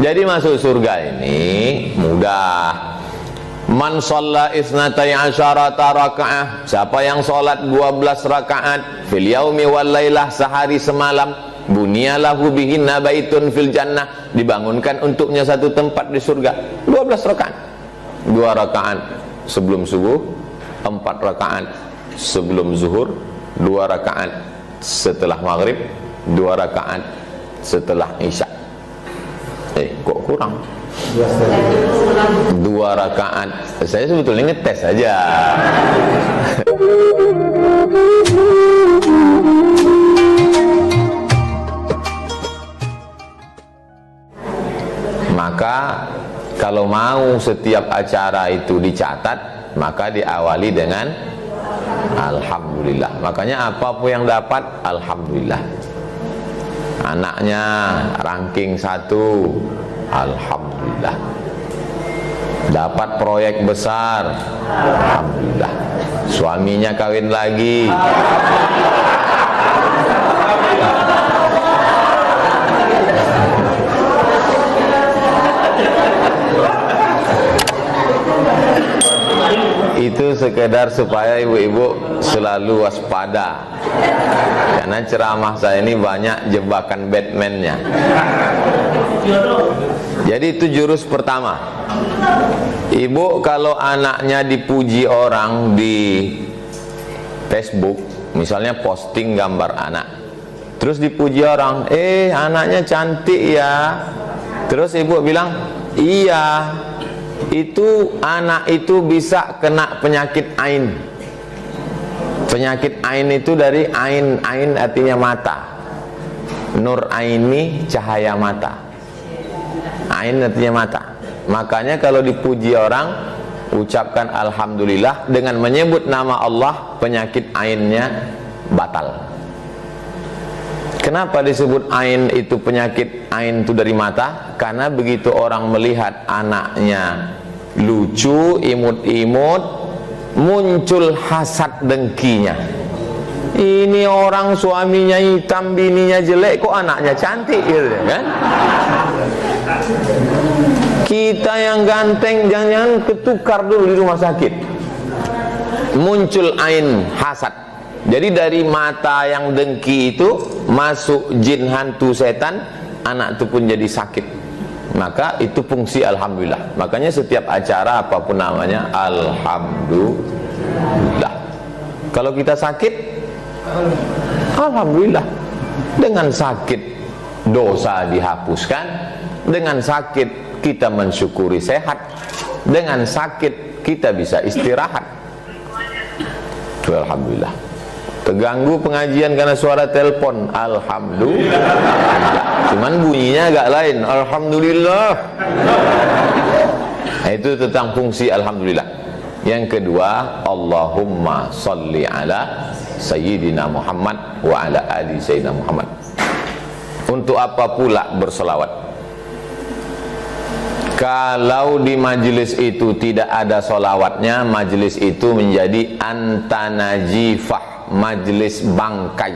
Jadi masuk surga ini mudah. Man shalla isnatai asyarata rakaah, siapa yang sholat 12 rakaat fil yaumi wal lailah, sehari semalam, bunyalahu bihinna baitun fil jannah, dibangunkan untuknya satu tempat di surga. 12 rakaat, 2 rakaat sebelum subuh, 4 rakaat sebelum zuhur, 2 rakaat setelah maghrib, 2 rakaat setelah isya. Kok kurang? 2 rakaat. Saya sebetulnya ngetes aja. Maka kalau mau setiap acara itu dicatat, maka diawali dengan alhamdulillah. Makanya apapun yang dapat, alhamdulillah. Anaknya ranking 1, alhamdulillah. Dapat proyek besar, alhamdulillah. Suaminya kawin lagi, itu sekedar supaya ibu-ibu selalu waspada, karena ceramah saya ini banyak jebakan Batman-nya. Jadi itu jurus pertama. Ibu kalau anaknya dipuji orang di Facebook, misalnya posting gambar anak, terus dipuji orang, anaknya cantik ya, terus ibu bilang, iya, itu anak itu bisa kena penyakit ain. Penyakit ain itu dari ain, ain artinya mata, nur aini, cahaya mata, ain artinya mata. Makanya kalau dipuji orang, ucapkan alhamdulillah dengan menyebut nama Allah, penyakit ainnya batal. Kenapa disebut ain itu penyakit ain itu dari mata? Karena begitu orang melihat anaknya lucu, imut-imut, muncul hasad dengkinya. Ini orang suaminya hitam, bininya jelek, kok anaknya cantik, gitu kan? Kita yang ganteng jangan ketukar dulu di rumah sakit. Muncul ain hasad. Jadi dari mata yang dengki itu masuk jin, hantu, setan, anak itu pun jadi sakit. Maka itu fungsi alhamdulillah. Makanya setiap acara apapun namanya, alhamdulillah. Kalau kita sakit, alhamdulillah. Dengan sakit dosa dihapuskan, dengan sakit kita mensyukuri sehat, dengan sakit kita bisa istirahat. Alhamdulillah. Terganggu pengajian karena suara telepon, alhamdulillah. Cuman bunyinya agak lain, alhamdulillah. Nah, itu tentang fungsi alhamdulillah. Yang kedua, Allahumma salli ala Sayyidina Muhammad wa ala ali Sayyidina Muhammad. Untuk apa pula berselawat? Kalau di majelis itu tidak ada solawatnya, majelis itu menjadi antanajifah, majelis bangkai.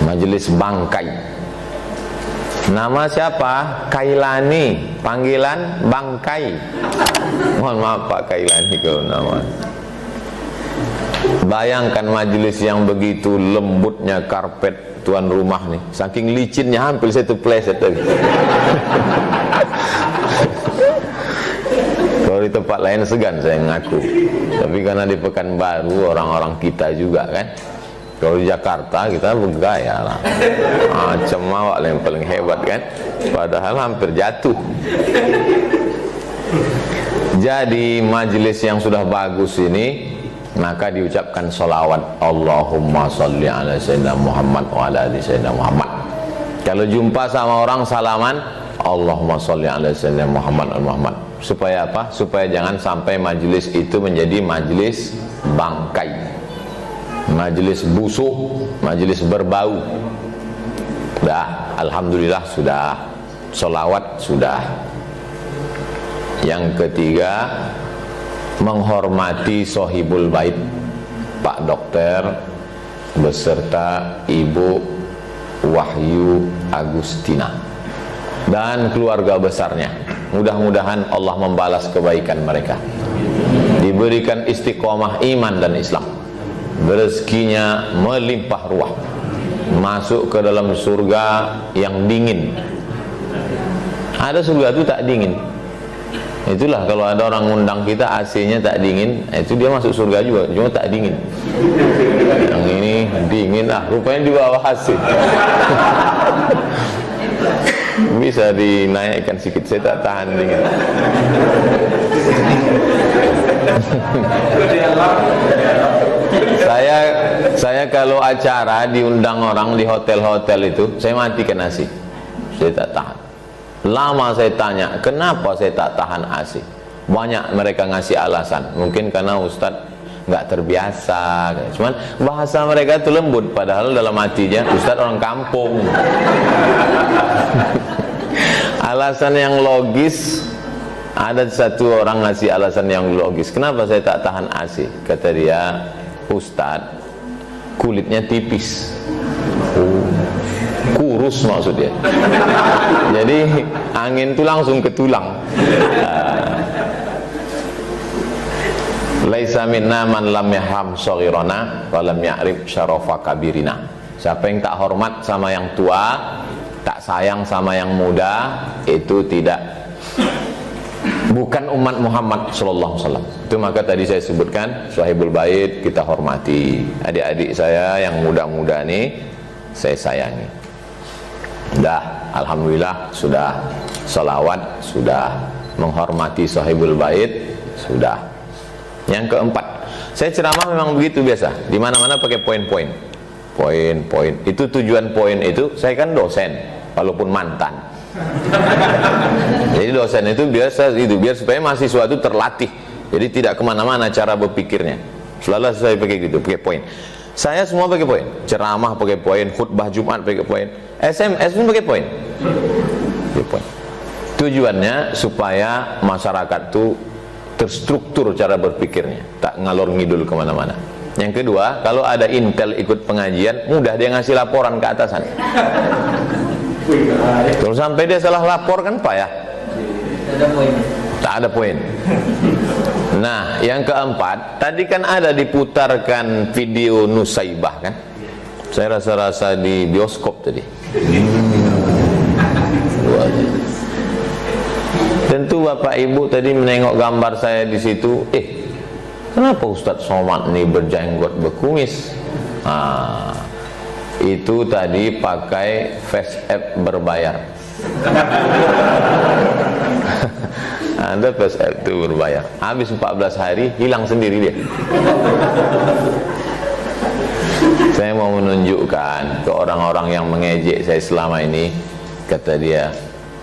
Majelis bangkai. Nama siapa? Kailani. Panggilan bangkai. Mohon maaf Pak Kailani kalau nama. Bayangkan majelis yang begitu lembutnya karpet tuan rumah nih, saking licinnya hampir saya terpleset tadi. Kalau di tempat lain segan saya ngaku, tapi karena di Pekanbaru orang-orang kita juga kan. Kalau di Jakarta kita bergaya lah, macam awak yang paling hebat kan, padahal hampir jatuh. Jadi majelis yang sudah bagus ini, maka diucapkan salawat, Allahumma salli ala Sayyidina Muhammad wa ala ali Sayyidina Muhammad. Kalau jumpa sama orang salaman, Allahumma salli ala Sayyidina Muhammad wa Muhammad. Supaya apa? Supaya jangan sampai majelis itu menjadi majelis bangkai, majelis busuk, majelis berbau. Sudah, alhamdulillah sudah, salawat sudah. Yang ketiga, menghormati sohibul bait, Pak Dokter beserta Ibu Wahyu Agustina. dan keluarga besarnya. Mudah-mudahan Allah membalas kebaikan mereka, diberikan istiqomah iman dan Islam, rezekinya melimpah ruah, masuk ke dalam surga yang dingin. Ada surga itu tak dingin. Itulah kalau ada orang undang kita AC-nya tak dingin, itu dia masuk surga juga, cuma tak dingin. Yang ini dingin, rupanya di bawah AC. Bisa dinaikkan sedikit, saya tak tahan dingin. Saya kalau acara diundang orang di hotel-hotel itu, saya matikan AC. Saya tak tahan. Lama saya tanya, kenapa saya tak tahan AC? Banyak mereka ngasih alasan, mungkin karena Ustadz nggak terbiasa. Cuman bahasa mereka itu lembut, padahal dalam hatinya Ustadz orang kampung. Alasan yang logis, ada satu orang ngasih alasan yang logis, kenapa saya tak tahan AC? Kata dia, Ustadz kulitnya tipis. Kurus maksudnya. Jadi angin itu langsung ke tulang. Laisa minna man lam yahram shaghirana wa lam ya'rif syarafa kabirina. Siapa yang tak hormat sama yang tua, tak sayang sama yang muda, itu bukan umat Muhammad sallallahu alaihi wasallam. Itu maka tadi saya sebutkan Sahibul Bait kita hormati. Adik-adik saya yang muda-muda nih saya sayangi. Dah, alhamdulillah sudah salawat, sudah menghormati Sahibul Bait, sudah. Yang keempat, saya ceramah memang begitu biasa, di mana-mana pakai poin-poin. Poin-poin. Itu tujuan poin itu, saya kan dosen, walaupun mantan. Jadi dosen itu biasa itu, biar supaya mahasiswa itu terlatih. Jadi tidak kemana-mana cara berpikirnya. Selalu saya pakai gitu, pakai poin. Saya semua pakai poin, ceramah pakai poin, khutbah Jumat pakai poin, SMS pun pakai poin. Tujuannya supaya masyarakat itu terstruktur cara berpikirnya, tak ngalor ngidul kemana-mana. Yang kedua, kalau ada intel ikut pengajian, mudah dia ngasih laporan ke atasan. Kalau sampai dia salah lapor kan payah. Tak ada poin. Nah, yang keempat, tadi kan ada diputarkan video Nusaibah kan? Saya rasa-rasa di bioskop tadi. Tentu Bapak Ibu tadi menengok gambar saya di situ. Kenapa Ustadz Somad ini berjenggot berkumis? Itu tadi pakai face app berbayar. Anda face app itu berbayar. Habis 14 hari hilang sendiri dia. Saya mau menunjukkan ke orang-orang yang mengejek saya selama ini. Kata dia,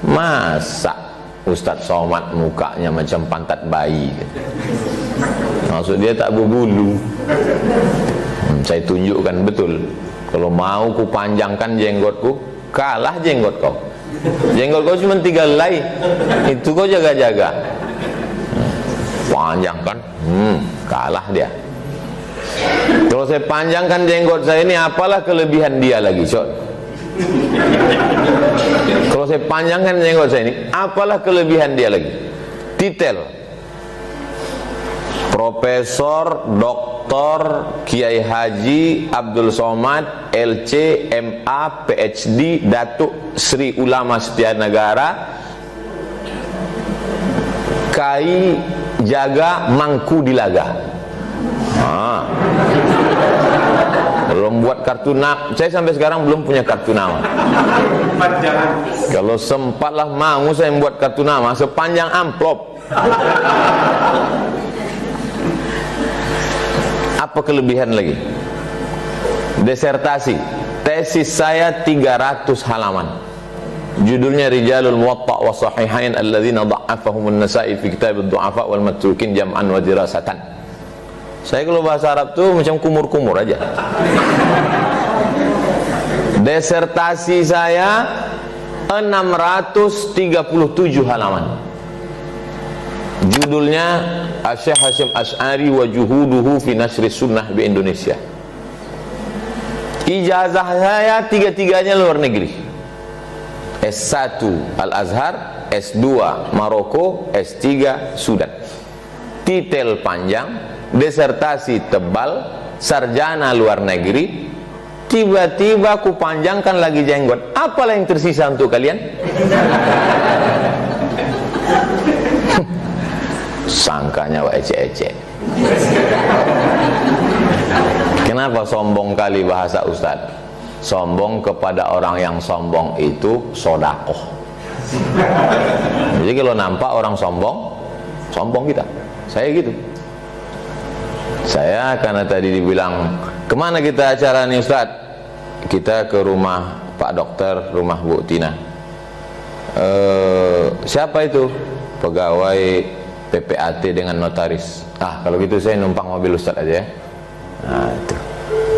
masa Ustadz Somad mukanya macam pantat bayi? Maksud dia tak berbulu. Saya tunjukkan betul. Kalau mau ku panjangkan jenggotku, kalah jenggot kau. Jenggot kau cuma 3 helai, itu kau jaga-jaga. Panjangkan, kalah dia. Kalau saya panjangkan jenggot saya ini, apalah kelebihan dia lagi, Cok? Kalau saya panjangkan jenggot saya ini, apalah kelebihan dia lagi? Detail. Profesor, Doktor, Kiai Haji Abdul Somad, LC, MA, PhD, Datuk Sri Ulama Setia Negara, Kai Jaga Mangku Dilaga. Belum buat kartu nama. Saya sampai sekarang belum punya kartu nama. Kalau sempatlah mau saya membuat kartu nama sepanjang amplop. Apa kelebihan lagi? Desertasi, tesis saya 300 halaman. Judulnya Rijalul Muwatta wa Sahihain alladzina dha'afahum an-Nasa'i fi kitab ad-du'afa wal matrukin jam'an wa dirasatan. Saya kalau bahasa Arab tuh macam kumur-kumur aja. Desertasi saya 637 halaman. Judulnya Syekh Hasyim Asy'ari wa Juhuduhu fi Nasri Sunnah di Indonesia. Ijazah saya 3-3-nya luar negeri. S1 Al-Azhar, S2 Maroko, S3 Sudan. Titel panjang, disertasi tebal, sarjana luar negeri. Tiba-tiba ku panjangkan lagi jenggot. Apalah yang tersisa untuk kalian? Sangkanya wak ecek-ecek. Kenapa sombong kali bahasa Ustadz? Sombong kepada orang yang sombong itu sodakoh. Jadi kalau nampak orang sombong, sombong kita. Saya gitu. Saya karena tadi dibilang, kemana kita acara nih Ustadz? Kita ke rumah Pak Dokter, rumah Bu Tina. Siapa itu? Pegawai PPAT dengan notaris. Kalau gitu saya numpang mobil Ustadz aja ya. Nah itu,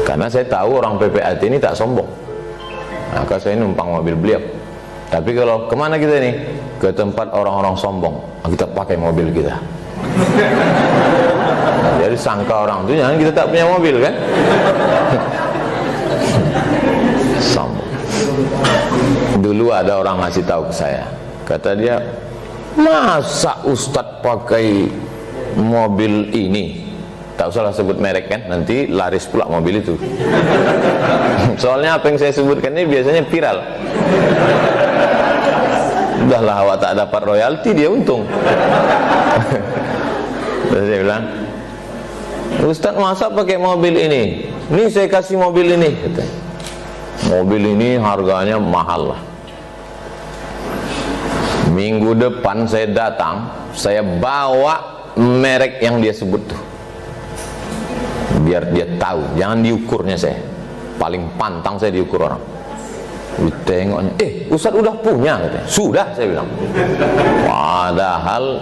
karena saya tahu orang PPAT ini tak sombong, maka saya numpang mobil beliau. Tapi kalau kemana kita nih? Ke tempat orang-orang sombong, kita pakai mobil kita. Jadi sangka orang itu jangan kita tak punya mobil kan? Sombong. Dulu ada orang ngasih tahu ke saya, kata dia, masa Ustadz pakai mobil ini? Tak usahlah sebut merek kan, nanti laris pula mobil itu. Soalnya apa yang saya sebutkan ini biasanya viral. Udahlah awak tak dapat royalti, dia untung. Terus saya bilang, Ustadz masa pakai mobil ini? Nih saya kasih mobil ini, kata. Mobil ini harganya mahal lah. Minggu depan saya datang, saya bawa merek yang dia sebut tuh, biar dia tahu. Jangan diukurnya saya, paling pantang saya diukur orang. Tengoknya, Ustadz udah punya, katanya. Sudah, saya bilang. Padahal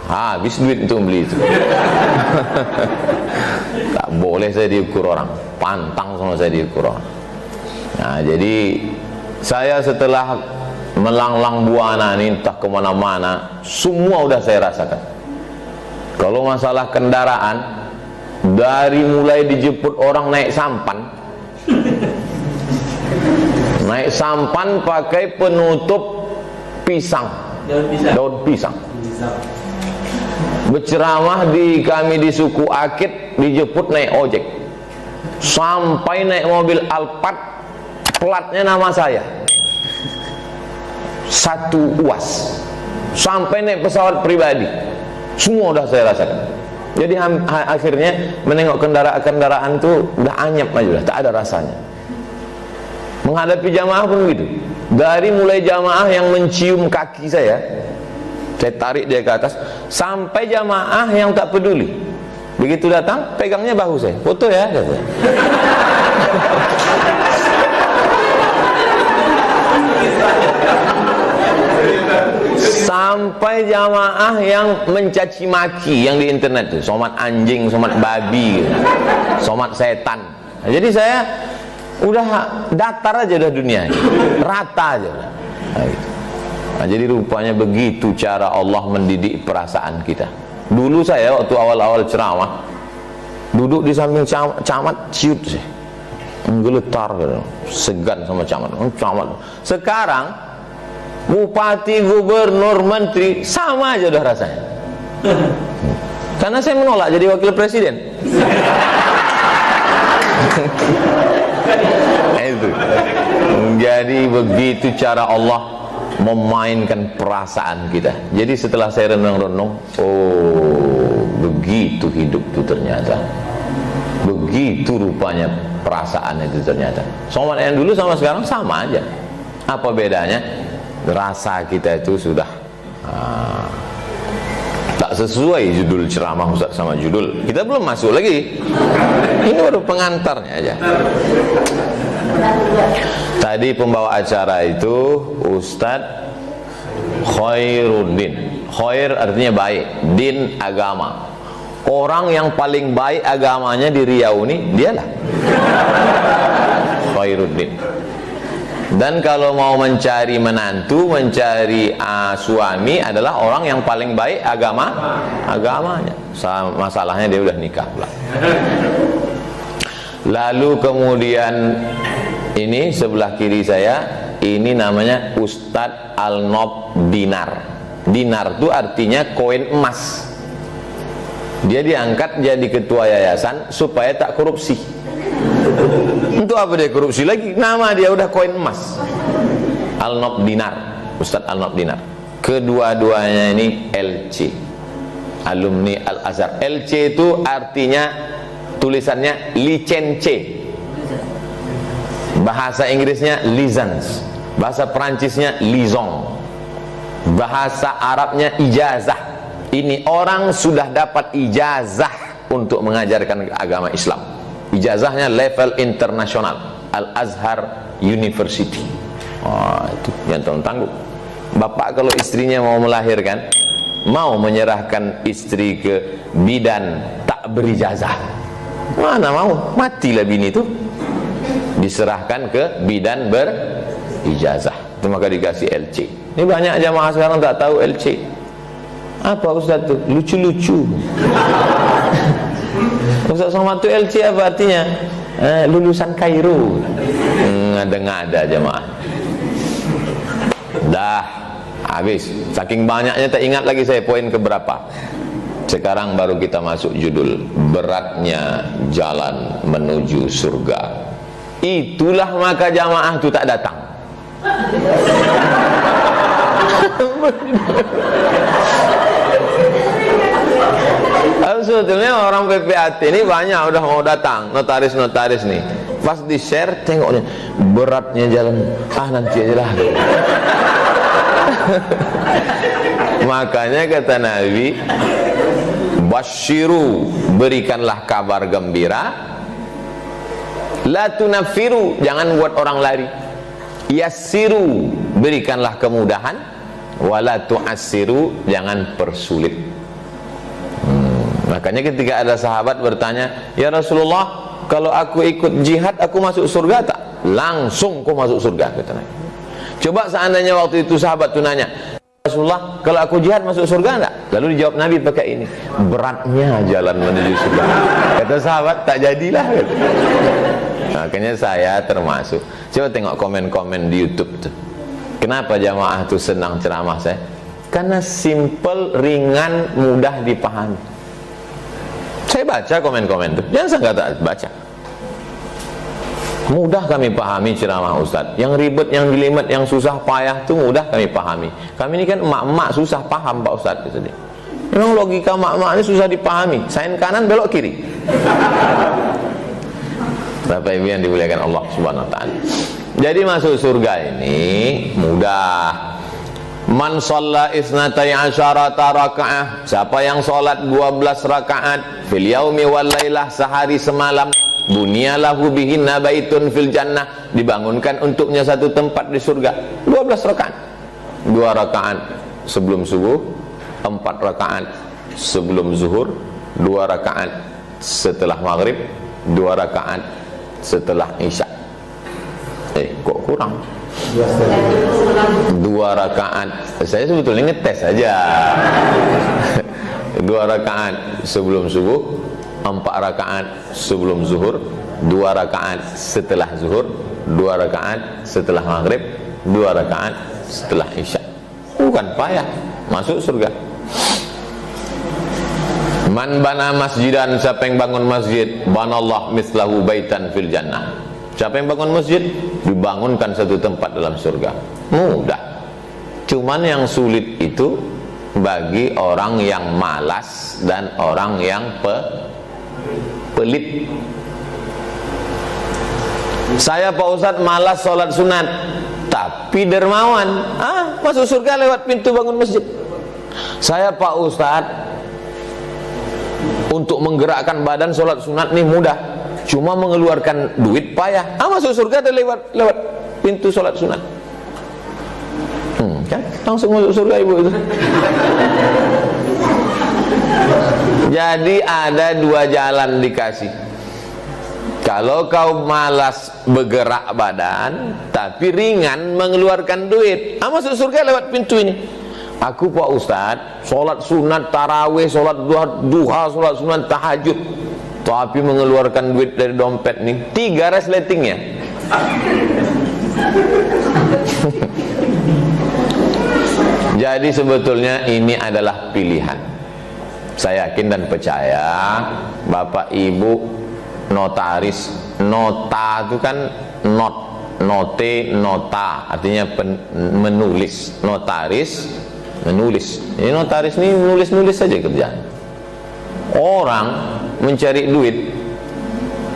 habis duit untuk beli itu. Tak boleh saya diukur orang, pantang sama saya diukur orang. Nah jadi saya setelah melanglang buana ini entah kemana-mana, semua udah saya rasakan. Kalau masalah kendaraan, dari mulai dijemput orang naik sampan, naik sampan pakai penutup pisang, daun pisang. Berceramah di kami di suku Akit, dijemput naik ojek, sampai naik mobil Alphard, platnya nama saya, 1 UAS, sampai naik pesawat pribadi, semua udah saya rasakan. Jadi akhirnya menengok kendaraan tuh udah anyep aja, tak ada rasanya. Menghadapi jamaah pun begitu. Dari mulai jamaah yang mencium kaki saya tarik dia ke atas, sampai jamaah yang tak peduli. Begitu datang, pegangnya bahu saya, foto ya, katanya. Sampai jamaah yang mencaci maki yang di internet tuh, somat anjing, somat babi, somat setan. Nah, jadi saya udah datar aja udah dunia ini, rata aja udah. Nah, gitu. Nah, jadi rupanya begitu cara Allah mendidik perasaan kita. Dulu saya waktu awal-awal ceramah, duduk di samping camat, ciut sih, menggeletar, segan sama camat. Sekarang bupati, gubernur, menteri, sama aja udah rasanya. Karena saya menolak jadi wakil presiden. Itu. Jadi begitu cara Allah memainkan perasaan kita. Jadi setelah saya renung-renung, oh begitu hidup itu ternyata, begitu rupanya perasaan itu ternyata. Sama yang dulu sama sekarang sama aja. Apa bedanya? Rasa kita itu sudah tak sesuai judul ceramah Ustaz sama judul. Kita belum masuk lagi. Ini baru pengantarnya aja. Tadi pembawa acara itu Ustadz Khairuddin. Khair artinya baik, din agama. Orang yang paling baik agamanya di Riau ini dialah Khairuddin. Dan kalau mau mencari menantu, mencari suami adalah orang yang paling baik agamanya. Masalahnya dia udah nikah pula. Lalu kemudian ini sebelah kiri saya ini namanya Ustadz Al-Nob Dinar. Dinar itu artinya koin emas. Dia diangkat jadi ketua yayasan supaya tak korupsi. Untuk apa dia korupsi lagi? Nama dia udah koin emas. Al-Nob Dinar, Ustadz Al-Nob Dinar. Kedua-duanya ini LC, alumni Al-Azhar. LC itu artinya, tulisannya licence, bahasa Inggrisnya license, bahasa Perancisnya liaison, bahasa Arabnya ijazah. Ini orang sudah dapat ijazah untuk mengajarkan agama Islam. Ijazahnya level internasional, Al-Azhar University. Oh, itu yang tanggung. Bapak kalau istrinya mau melahirkan, mau menyerahkan istri ke bidan tak berijazah, mana mau, matilah bini itu. Diserahkan ke bidan berijazah, itu maka dikasih LC. Ini banyak jamaah sekarang tak tahu LC apa. Ustaz tuh lucu-lucu. Ustaz Somad itu LC apa artinya? Lulusan Kairo. Ngada-ngada jamaah. Dah habis, saking banyaknya tak ingat lagi saya poin keberapa. Sekarang baru kita masuk judul, beratnya jalan menuju surga. Itulah maka jamaah itu tak datang. Sebetulnya orang PPAT ini banyak udah mau datang, notaris-notaris nih. Pas di share tengoknya beratnya jalan, nanti aja lah. Makanya kata Nabi, basyiru, berikanlah kabar gembira, la tunafiru, jangan buat orang lari, yassiru, berikanlah kemudahan, wala tu'assiru, jangan persulit. Makanya ketika ada sahabat bertanya, ya Rasulullah, kalau aku ikut jihad aku masuk surga tak? Langsung kau masuk surga, kata Nabi. Coba seandainya waktu itu sahabat itu nanya, Rasulullah, kalau aku jihad masuk surga enggak? Lalu dijawab Nabi pakai ini, beratnya jalan menuju surga. Kata sahabat, tak jadilah. Makanya saya termasuk. Coba tengok komen-komen di YouTube tuh. Kenapa jamaah tuh senang ceramah saya? Karena simple, ringan, mudah dipahami. Saya baca komen-komen tuh, jangan saya tak baca. Mudah kami pahami ceramah Ustaz. Yang ribet, yang jelimet, yang susah payah itu mudah kami pahami. Kami ini kan emak-emak susah paham Pak Ustaz. Memang logika emak-emak ini susah dipahami. Sain kanan belok kiri. Bapak Ibu yang dimuliakan Allah Subhanahu Wa Taala. Jadi masuk surga ini mudah. Man shalla isnatai asyarata raka'ah, siapa yang sholat 12 rakaat fil yaumi wal lailah, sehari semalam, bunyalahu bihinna baitun fil jannah, dibangunkan untuknya satu tempat di surga. 12 rakaat, 2 rakaat sebelum subuh, 4 rakaat sebelum zuhur, 2 rakaat setelah maghrib, 2 rakaat setelah isya. Kok kurang? 2 rakaat. Saya sebetulnya ngetes saja. 2 rakaat sebelum subuh, 4 rakaat sebelum zuhur, 2 rakaat setelah zuhur, 2 rakaat setelah maghrib, 2 rakaat setelah isya. Bukan payah, masuk surga. Man bana masjidan, siapa yang bangun masjid, banallah mislahu baitan fil jannah. Siapa yang bangun masjid, dibangunkan satu tempat dalam surga. Mudah. Cuman yang sulit itu bagi orang yang malas dan orang yang pelit. Saya Pak Ustadz malas sholat sunat, tapi dermawan. Masuk surga lewat pintu bangun masjid. Saya Pak Ustadz untuk menggerakkan badan sholat sunat nih mudah, cuma mengeluarkan duit payah. Masuk surga ada lewat pintu sholat sunat. Kan langsung masuk surga ibu itu. Jadi ada 2 jalan dikasih. Kalau kau malas bergerak badan tapi ringan mengeluarkan duit, masuk surga lewat pintu ini. Aku Pak Ustadz sholat sunat tarawih, sholat duha, sholat sunat tahajud, tapi mengeluarkan duit dari dompet nih 3 resletingnya. Jadi sebetulnya ini adalah pilihan. Saya yakin dan percaya Bapak Ibu notaris, nota itu kan note, nota artinya menulis, notaris menulis. Ini notaris ini nulis-nulis saja kerjaan. Orang mencari duit,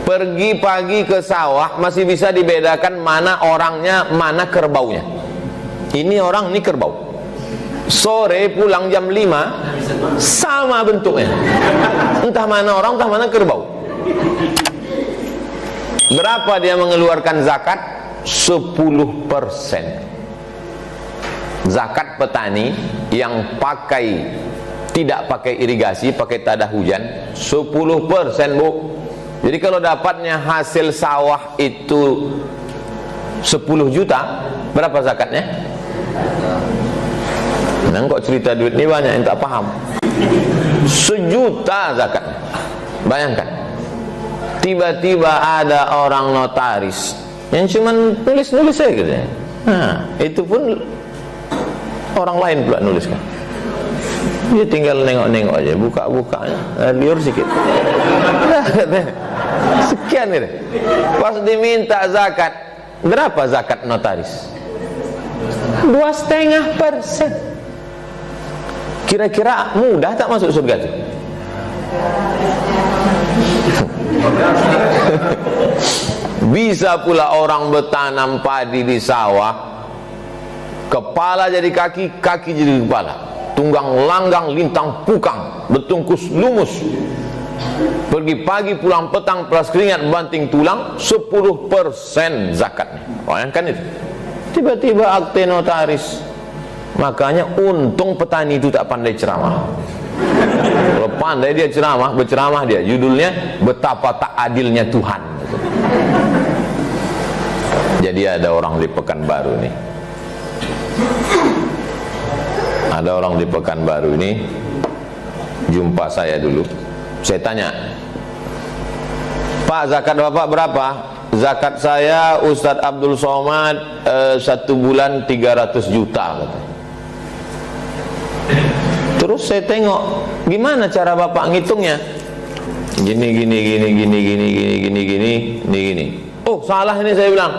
pergi pagi ke sawah masih bisa dibedakan mana orangnya, mana kerbaunya. Ini orang, ini kerbau. Sore pulang jam 5 sama bentuknya, entah mana orang, entah mana kerbau. Berapa dia mengeluarkan zakat? 10%. Zakat petani yang tidak pakai irigasi, pakai tada hujan, 10%, Bu. Jadi kalau dapatnya hasil sawah itu 10 juta, berapa zakatnya? Nah, kok cerita duit ini banyak yang tak paham. 1 juta zakatnya. Bayangkan, tiba-tiba ada orang notaris yang cuma nulis-nulis saja gitu. Nah, itu pun orang lain pula nuliskan. Dia tinggal nengok-nengok aja, buka-bukanya, liur sedikit. Sekian ini. Pas diminta zakat, berapa zakat notaris? 2,5%. Kira-kira mudah tak masuk surga itu? Bisa pula orang bertanam padi di sawah, kepala jadi kaki, kaki jadi kepala, tunggang langgang, lintang pukang, bertungkus lumus, pergi pagi pulang petang, peras keringat, banting tulang, 10% zakatnya. Bayangkan itu. Tiba-tiba akte notaris. Makanya untung petani itu tak pandai ceramah. Kalau pandai dia ceramah, berceramah dia, judulnya betapa tak adilnya Tuhan. Jadi ada orang di Pekanbaru nih, ada orang di Pekanbaru ini jumpa saya dulu. Saya tanya, Pak, zakat Bapak berapa? Zakat saya Ustadz Abdul Somad 1 bulan 300 juta kata. Terus saya tengok, gimana cara Bapak ngitungnya? Gini. Oh, salah ini, saya bilang.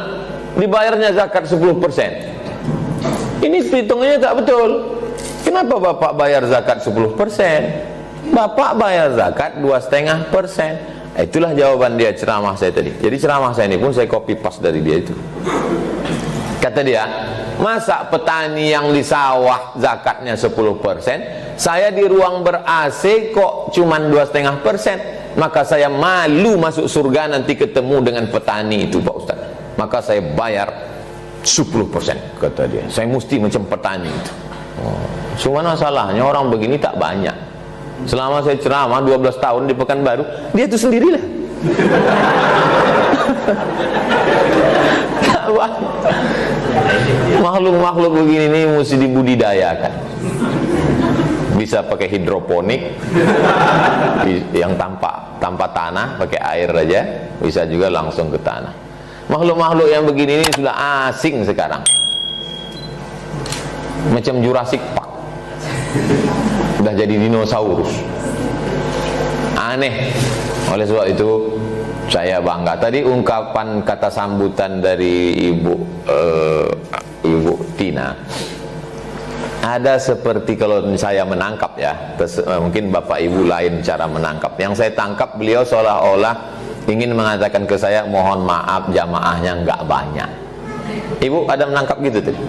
Dibayarnya zakat 10%. Ini hitungannya tak betul. Kenapa Bapak bayar zakat 10%? Bapak bayar zakat 2,5%. Itulah jawaban dia ceramah saya tadi. Jadi ceramah saya ini pun saya copy paste dari dia itu. Kata dia, masa petani yang di sawah zakatnya 10%, saya di ruang ber-AC kok cuman 2,5%, maka saya malu masuk surga nanti ketemu dengan petani itu, Pak Ustaz. Maka saya bayar 10%, kata dia. Saya mesti macam petani itu. Cuma masalahnya orang begini tak banyak. Selama saya ceramah 12 tahun di Pekanbaru, dia itu sendirilah. Makhluk-makhluk begini ini mesti dibudidayakan. Bisa pakai hidroponik yang tanpa tanah, pakai air aja, bisa juga langsung ke tanah. Makhluk-makhluk yang begini ini sudah asing sekarang, macam Jurassic Park, sudah jadi dinosaurus. Aneh. Oleh sebab itu saya bangga. Tadi ungkapan kata sambutan dari Ibu Tina ada seperti, kalau saya menangkap ya, mungkin Bapak Ibu lain cara menangkap. Yang saya tangkap, beliau seolah-olah ingin mengatakan ke saya, mohon maaf jamaahnya nggak banyak. Ibu ada menangkap gitu tadi?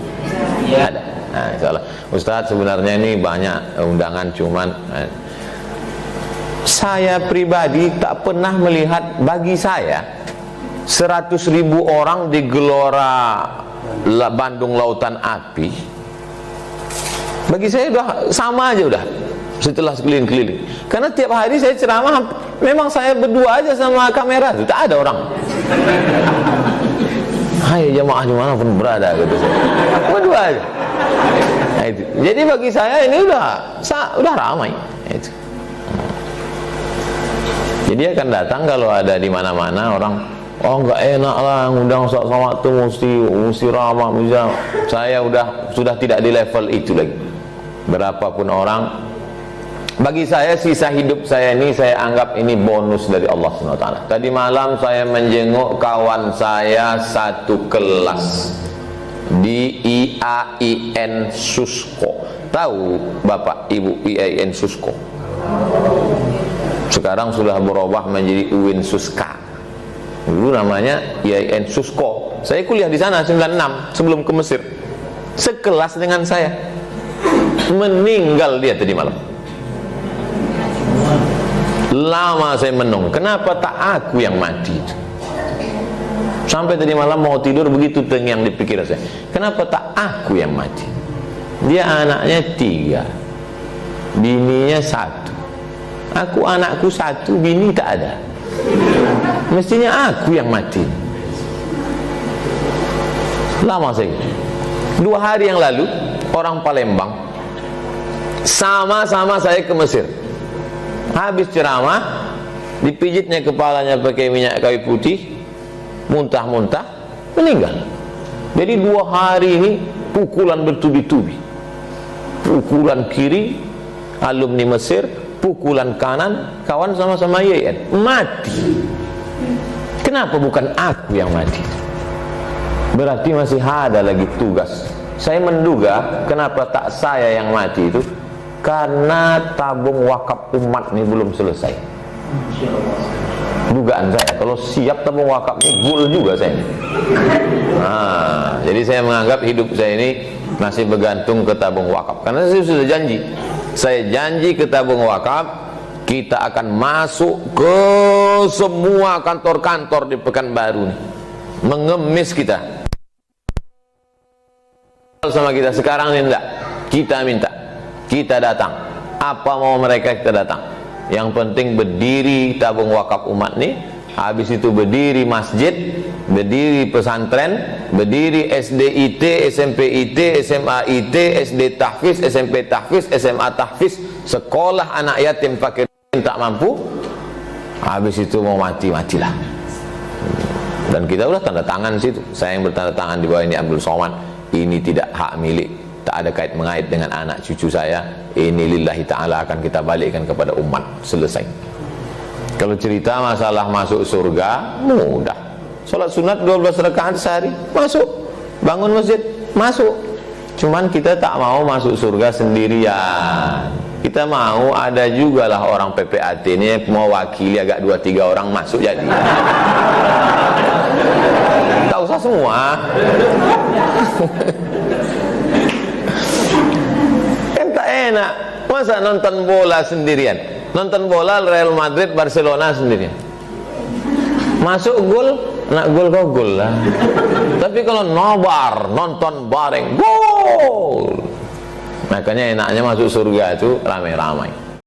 Ya. Ada. Nah, insyaallah. Ustadz, sebenarnya ini banyak undangan, cuman saya pribadi tak pernah melihat, bagi saya 100.000 orang di Gelora Bandung Lautan Api, bagi saya udah sama aja udah, setelah sekeliling-keliling. Karena tiap hari saya ceramah, memang saya berdua aja sama kamera, itu tak ada orang. Hai jamaah dimanapun berada, gitu saya. Berdua aja. Nah, itu. Jadi bagi saya ini udah ramai. Itu. Jadi akan datang kalau ada di mana-mana orang, Oh nggak enak lah, ngundang Ustaz Somad tuh mesti ramah, saya sudah tidak di level itu lagi. Berapapun orang, bagi saya sisa hidup saya ini saya anggap ini bonus dari Allah SWT. Tadi malam saya menjenguk kawan saya satu kelas di IAIN Susko. Tahu Bapak Ibu IAIN Susko? Sekarang sudah berubah menjadi UIN Suska. Dulu namanya IAIN Susko. Saya kuliah di sana 96 sebelum ke Mesir. Sekelas dengan saya. Meninggal dia tadi malam. Lama saya menung, kenapa tak aku yang mati? Sampai tadi malam mau tidur begitu terngiang di pikiran saya, kenapa tak aku yang mati? Dia anaknya 3, bininya 1. Aku anakku 1, bini tak ada. Mestinya aku yang mati. Lama saya. 2 hari yang lalu orang Palembang sama-sama saya ke Mesir. Habis ceramah, dipijitnya kepalanya pakai minyak kayu putih, muntah-muntah, meninggal. Jadi 2 hari ini pukulan bertubi-tubi. Pukulan kiri alumni Mesir, pukulan kanan kawan sama-sama IAIN, mati. Kenapa bukan aku yang mati? Berarti masih ada lagi tugas. Saya menduga kenapa tak saya yang mati itu karena tabung wakaf umat ini belum selesai. Dugaan saya, kalau siap tabung wakaf ini gol juga saya. Nah, jadi saya menganggap hidup saya ini masih bergantung ke tabung wakaf. Karena saya sudah janji, saya janji ke tabung wakaf, kita akan masuk ke semua kantor-kantor di Pekanbaru nih, mengemis kita sama kita. Sekarang ini enggak, kita minta, kita datang, apa mau mereka kita datang. Yang penting berdiri tabung wakaf umat nih, habis itu berdiri masjid, berdiri pesantren, berdiri SD IT, SMP IT, SMA IT, SD tahfiz, SMP tahfiz, SMA tahfiz, sekolah anak yatim fakir tak mampu. Habis itu mau mati-matilah. Dan kita udah tanda tangan situ. Saya yang bertanda tangan di bawah ini Abdul Somad. Ini tidak hak milik, tak ada kait mengait dengan anak cucu saya. Ini lillahi ta'ala, akan kita balikkan kepada umat. Selesai. Kalau cerita masalah masuk surga, mudah. Salat sunat 12 rakaat sehari, masuk. Bangun masjid, masuk. Cuman kita tak mau masuk surga sendirian. Kita mau ada juga lah orang PPAT ini mau wakili agak 2-3 orang masuk jadi. Tak usah semua. Kan tak enak. Masa nonton bola sendirian? Nonton bola Real Madrid Barcelona sendirian. Masuk gol, nak gol kau gol lah. Tapi kalau nobar, nonton bareng, gol. Makanya enaknya masuk surga itu ramai-ramai.